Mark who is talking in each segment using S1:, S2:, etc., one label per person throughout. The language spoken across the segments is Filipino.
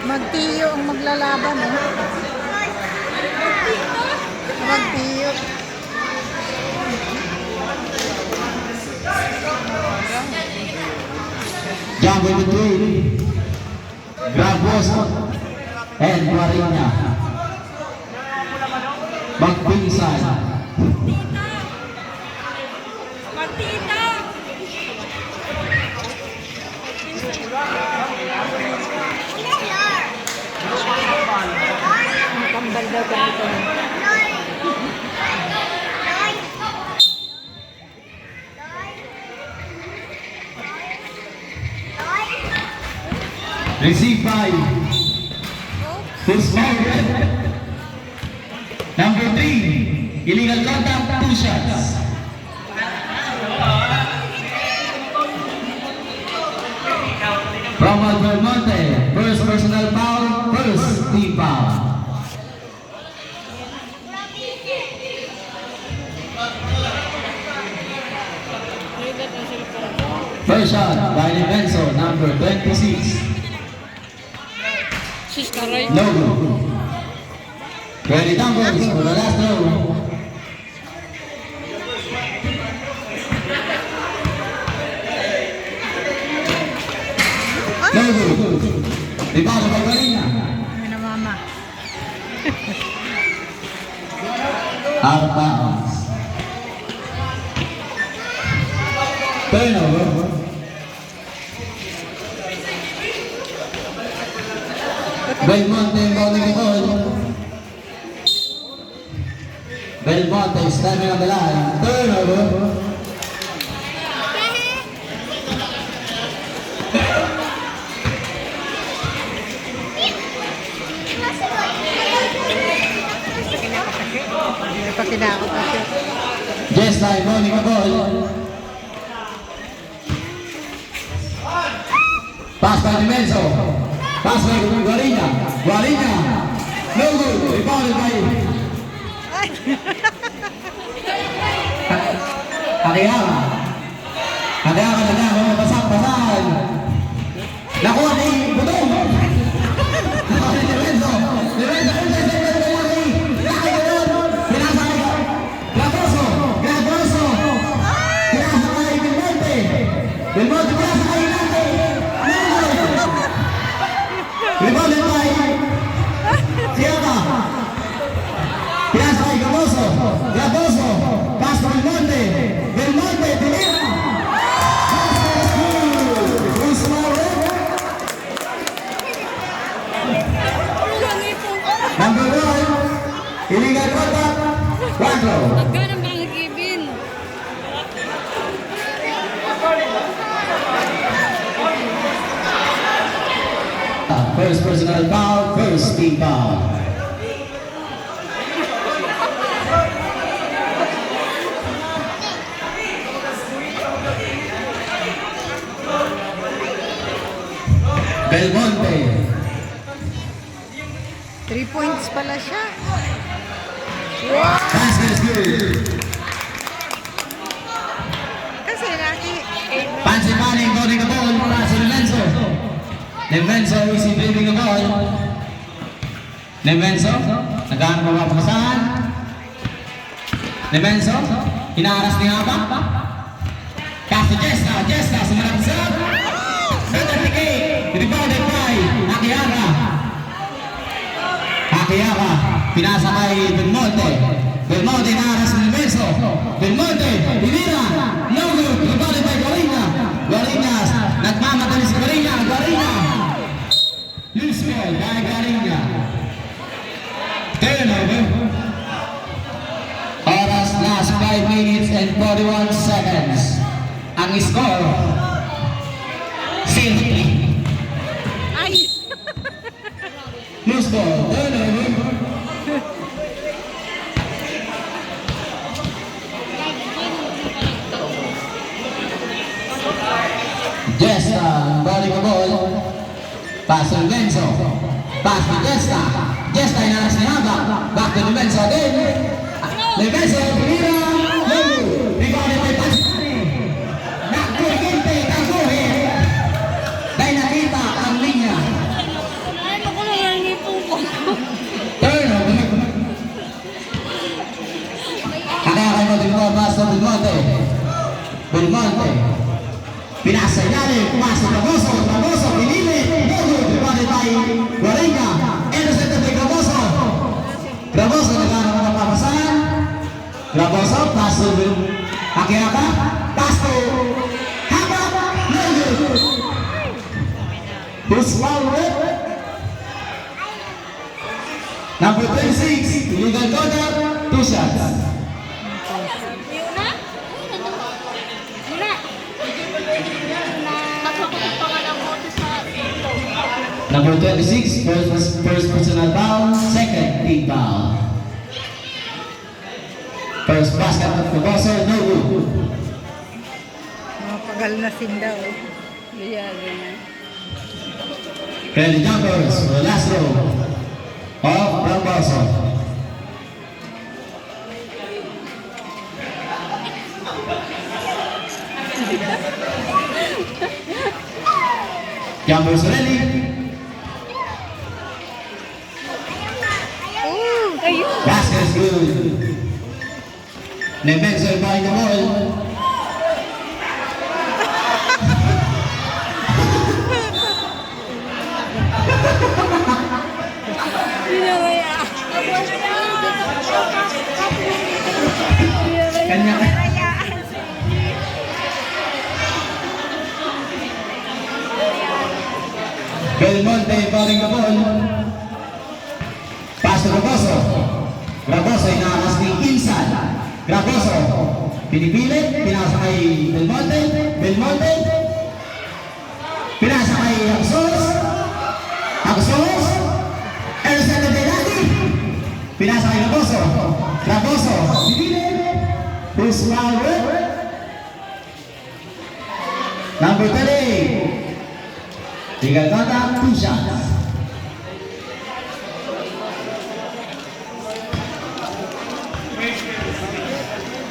S1: Magtiyo ang maglalaban, eh. Magtiyo.
S2: Jump in between Gravoso and Marina. Magpinsan.
S3: Martita!
S1: Kambal daw ganito.
S2: Received by Tusmauret. Number 3, illegal contact, 2 shots. From Belmonte, first personal foul, first team foul. First shot by Defenso, number 26. No good. 20 numbers for the last row. No good. Rebound by Marina.
S1: Ano na, mama?
S2: Out of bounds. Turnover. Belmonte bowling the ball. Belmonte standing on the line. Turnover.
S1: Hindi pa kinakot ako.
S2: Jessa bowling the ball. Pass by Dimenso. Pass by Guarina. Guarina. No good. Rebounded by Akiara. Akiara na nga. Pasak-pasan. Nakuha ni Budong. Nakuha ni Dimenso. Dimenso. Pinasakay. Gravoso. Gravoso. Pinasakay Belmonte. Belmonte pinasakay natin. Rebounded by Siapa. Pinasakay Gravoso. Gravoso. Pass to Belmonte. Belmonte. Tinira. Number 1. Illegal contact. Quatro.
S3: Ganun ba ang Kevin?
S2: First personal foul, first team foul. Belmonte.
S1: 3 points pala siya.
S2: Basket is good.
S1: Kasi laki.
S2: Pansy Manning holding the ball para sa Nevenso. Nevenso is dribbling the ball. Nevenso, nagkaroon ng mga pagkasahan. Nevenso, hinaharas ni Hapa. Pass to Jesta. Jesta, sumarap sa center decay. Rebounded by Akiara. Akiara, pinasa kay Belmonte. Belmonte hinaharas ni Nevenso. Belmonte, hinira. No good. Rebounded by Guarina. Guarina, nagmamadali si Guarina. Guarina. Loose ball by Guarina. Turnover. Oras last 5 minutes and 41 seconds. Ang score, 0-3.
S1: Ay!
S2: Loose ball. Turnover. Jesta, bowling the ball. Pass to Lenzo. Pass to Jesta. Jesta inaras ni Haba. Back to Limenso again. Limenso, Pinira, Logo. Rebounded by Pasani. Nagkuhinte, taguhin. Dahil nakita ang linya.
S3: Ay, naku na yan, ngipong ko.
S2: Turnover. Kakayakay mo din mo, Pastor Belmonte. Belmonte. Pinasa ilalim, pumasok Raboso, Raboso, pinili, Logo, rebounded by Guaringa. Innocent of Raboso. Raboso, nagkaroon ng papasahan. Raboso, paso, Kakayaka, paso, Haba, Logo. Who's forward? Number 26, illegal contact, 2 shots.
S3: Yun na? Yun na. Nakakulit pa nga ng bote sa ito.
S2: Number 26, first personal foul, second team foul. First basket of Raboso, no good.
S1: Mapagal na sinda, oh.
S3: Kaya, ganyan.
S2: Kelly Jumpers for the last row of Raboso. Jumpers ready.
S1: Oh,
S3: Ayun.
S2: Basket is good. Nebenzo buying the ball.
S3: Pinawaya.
S2: Kanya Belmonte buying the ball. Pass to Raboso. Raboso inakas ni Kinsan. Raboso pinipilit, pinasa kay Belmonte. Belmonte pinasa kay Axos. Axos Ersan de Belati pinasa kay Raboso. Raboso pinipilit. Who's forward? Number 30. Legal contact, 2 shots.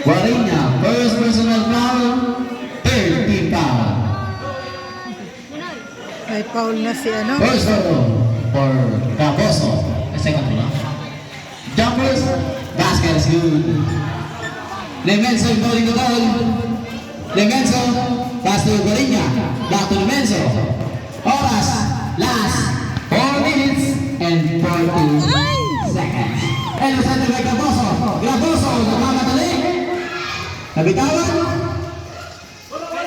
S2: Guarinha, first personal foul, third team foul.
S1: may foul na si ano.
S2: First foul for Raboso. Second one. Jumpers, basket is good. Lemenso bowling the ball. Lemenso, pass to Guarinha. Back to Lemenso. Oras, last 4 minutes and 40 seconds. And the center by Raboso. Raboso, nagmamadali. Nabitawan.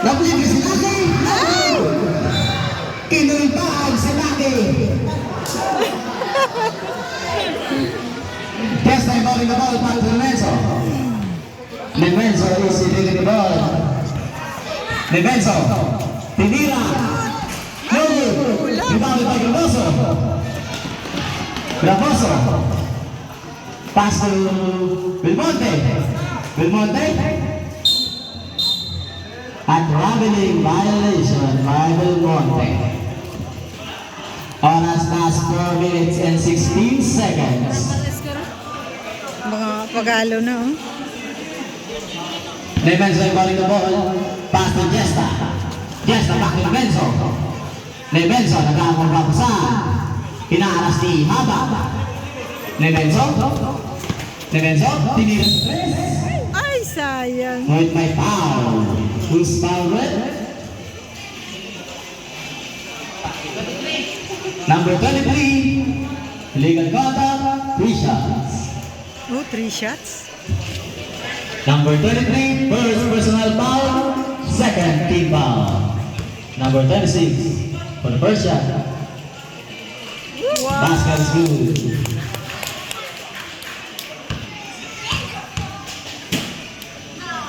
S2: Napili si Laki. Kinulpaan si Laki. First time bowling the ball back to Lemenso. Lemenso is hitting the ball. Lemenso. Tinira. No good. Rebounded by Raboso. Raboso. Pass to Belmonte. Belmonte. At traveling violation by Belmonte. Oras last 4 minutes and 16 seconds.
S1: Mga pagalo na, oh.
S2: Lemenso bowling the ball. Pass to Jesta. Jesta back to Lemenso. Lemenso nag-aamong papasan. Pinaaras ni Haba. Lemenso. Lemenso. Tinira sa 3.
S1: Ay, sayang.
S2: With my foul. Who's fouled? Number 23. Illegal contact. 3 shots.
S1: Oh, 3 shots.
S2: Number 23. First personal foul. Second team foul. Number 26. For the first shot.
S1: Wow.
S2: Basket is good.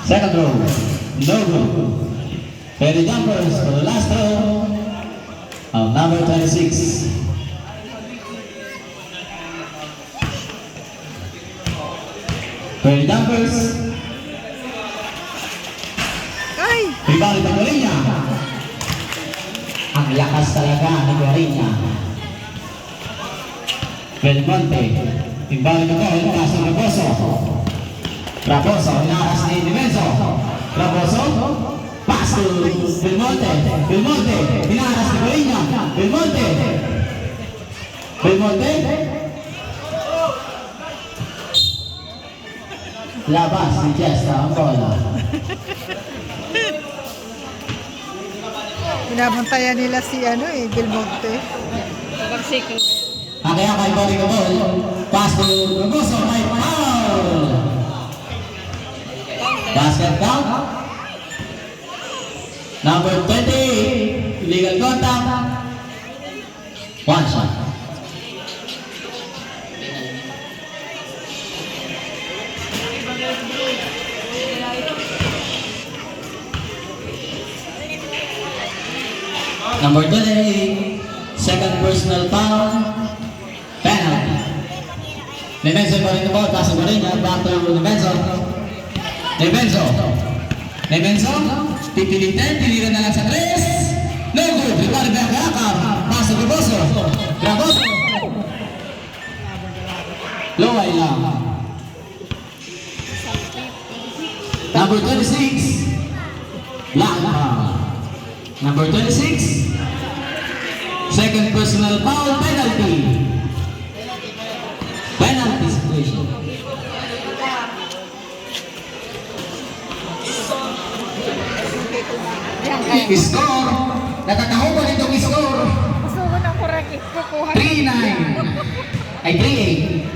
S2: Second row, no good. Ferry Jumpers for the last row of number 26. Ferry Jumpers,
S1: Ay,
S2: rebound by Guarinha. Ang lakas talaga ni Guarinha. Belmonte, Timbalik na ball, pass to Raposo. Raposo, inakas ni Dimenso. Raposo, pass to Belmonte. Belmonte, inakas ni Corina. Belmonte. Belmonte. Labas ni Chesta ang bola.
S1: Binabantayan nila si Belmonte.
S3: Pagsikin.
S2: Kaya kay balik ang ball. Pass to Raposo, may foul. Basket count. Number 20, illegal contact. One shot. Number 28, second personal foul. Penalty. Nevenso pa rin the ball. Pass pa rin niya. Back to Nevenso. Nevenso, pipilitin, tiliran na lang sa 3. No good, rebound back Yakab. Pass to Graboso. Graboso. Loway lang. Number 26, Black. Number 26, second personal foul, penalty. Penalty situation. Score. Natatahupan itong score.
S3: Gusto ko ng kurakit. Kukuha.
S2: 3-9. Ay, 3-8.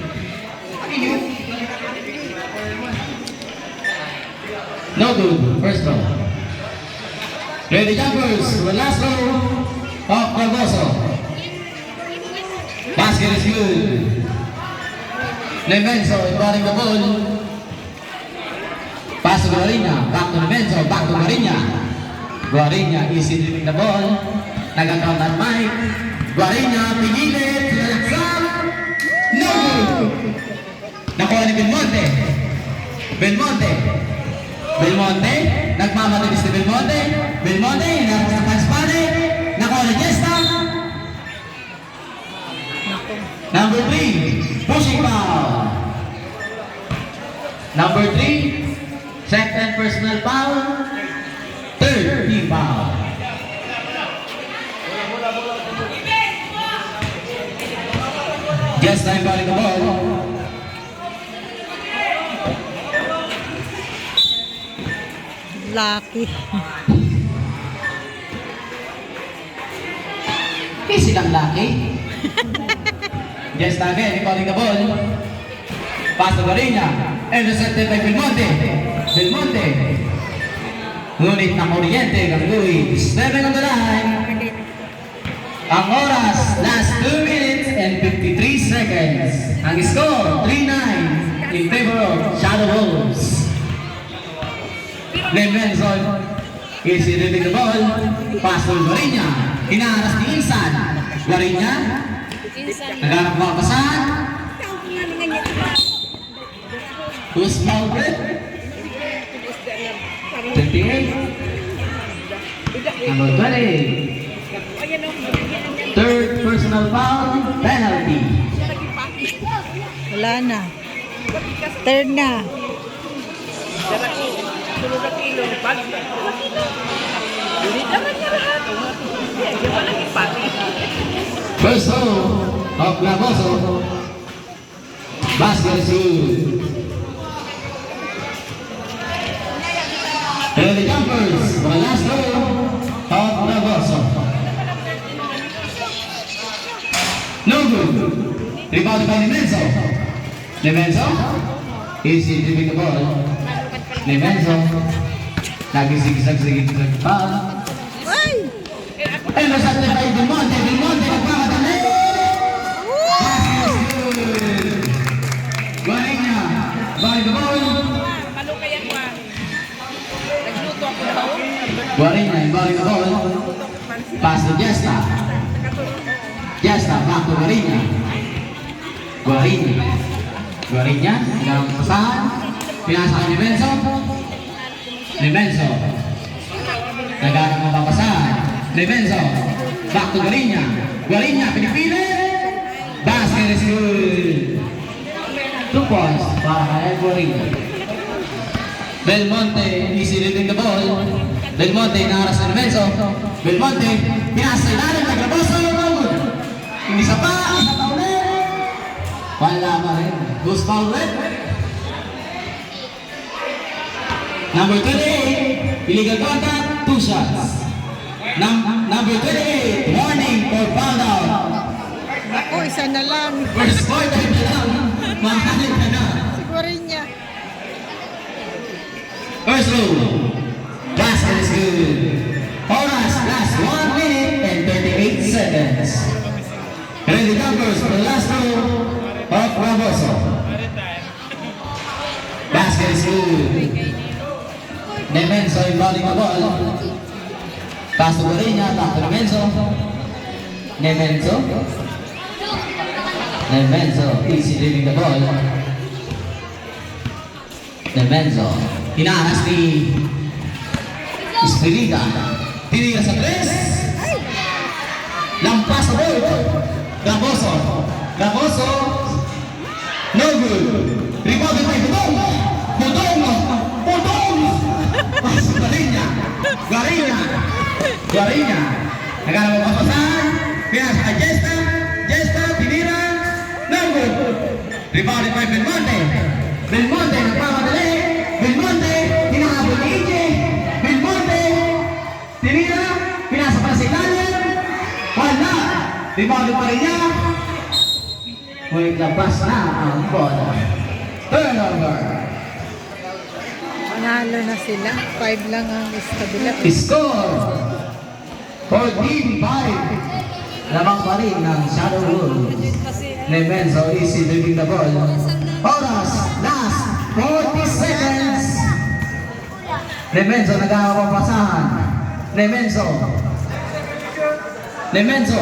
S2: No good. First row. Ready jumpers. Last row. Of Barboso. Basket is good. Nevenso inbounding the ball. Pass to Guarina. Back to Nevenso. Back to Guarina. Guarina is dribbling the ball. Nag-account at Mike. Guarina, pigilit. Sinalaksak. No good. Nakuha ni Belmonte. Belmonte. Nagmamatilis ni Belmonte. Belmonte. Hinarap sa Panspane. Nakuha ni Chesta. Number 3. Pushing foul. Number 3. Second personal foul. Third team foul. Just time ball the ball.
S1: Lucky.
S2: Kasi lang laki. Just again, calling the ball. Pass to Guarina. Intercepted by Belmonte. Ngunit na kuryente ng Luis. 7 on the line. Ang oras, last 2 minutes and 53 seconds. Ang score, 3-9 in favor of Shadow Wolves. Levenson is dribbling the ball. Pass to Guarina. Hinaharas ni Insan. Guarina. Nagharap mga pasan. Who's fouled? 28. Number 20. Third personal foul, penalty.
S1: Wala na. Third na.
S2: First row of Graboso. Basket is good. Early jumpers for the last row of Graboso. No good. Rebound by Nevenso. Is he dribbling the ball? Nevenso. Nagsigisag pa.
S1: Ay!
S2: And was at the by Belmonte nagpapadali. Basket is good. Guarina by the ball. Guarina inbounding the ball. Pass to Jesta. Back to Guarina. Guarina, dalam pesan. Pinasa ke Nevenso. Nagagawang mapapasan. Nevenso. Back to Guarina. Pinipili. Basket is good. 2 points para kay Guarina. Belmonte easy leading the ball. Belmonte inaras ni Menso. Belmonte pinasa ilalim ng Graboso. Hindi sa pa, isa pa ulit. Wala pa rin. Goose foul ulit. Number 28, illegal contact, 2 shots. Number 28, warning for foul out.
S1: Ako, isa na lang.
S2: First quarter na lang, makalit ka na.
S1: Sigurin niya.
S2: First rule, basket is good. Oras, last 1 minute and 38 seconds. Ready numbers for the last rule of Raboso. Basket is good. Nemenso inbounding the ball. Pass to Guarina, back to Nemenso. Nemenso. Nemenso, easy leaving the ball. Nemenso, hinaras ni Espirita. Tinira sa 3. Lampas sa ball. Graboso. Graboso. No good. Rebounded by Budong. Budong. Budong. Pasok na rin niya. Guarina. Guarina. Nagana mo papasahan. Kaya sa Jesta. Jesta. Tinira. No good. Rebounded by Belmonte. Belmonte. Nagpapadali. Belmonte. Hinahabol ni Ije. Belmonte. Tinira. Pinasa para sa ilalim. Wala. Rebounded pa rin niya. Ngunit labas na ang ball. Turnover.
S1: Manalo na sila. 5 lang ang kabila.
S2: Score 14-5. Lamang pa rin ng Shadow Wolves. Nemenso easy leading the ball. Oras, last 40 seconds. Nemenso nag-aapapasahan. Nemenso. Nemenso.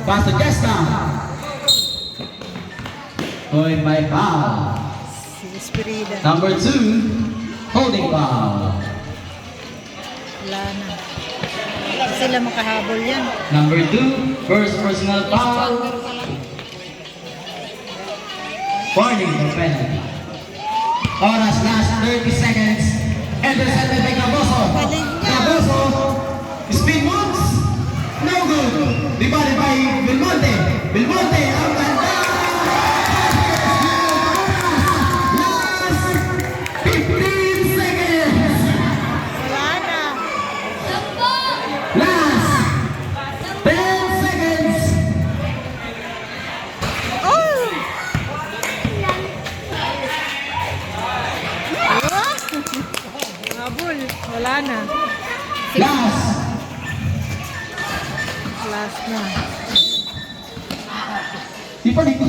S2: Pass to Jesta. Going by foul.
S1: Si Espirida.
S2: Number 2, holding foul.
S1: Wala na. Hindi sila makahabol yan.
S2: Number 2, first personal foul. Warning for penalty. Oras last 30 seconds. Intercepted by Graboso. Graboso. Spin moves. No good. Rebounded by Belmonte. Belmonte out and down. Last 15 seconds.
S1: Wala na.
S2: Last 10 seconds.
S1: Oh! Habol. Wala na.
S2: Last.
S1: Last na.
S2: Di pa dito.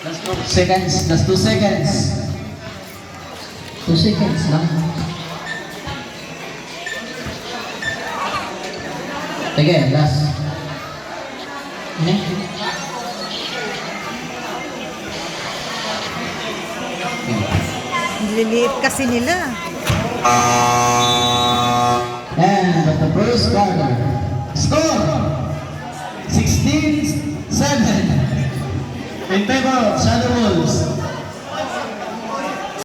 S2: Last 2 seconds. Last 2 seconds. 2 seconds lang. Sige, last.
S1: Liliit kasi nila.
S2: And at the first quarter, score 16-7 in favor of Shadow Wolves.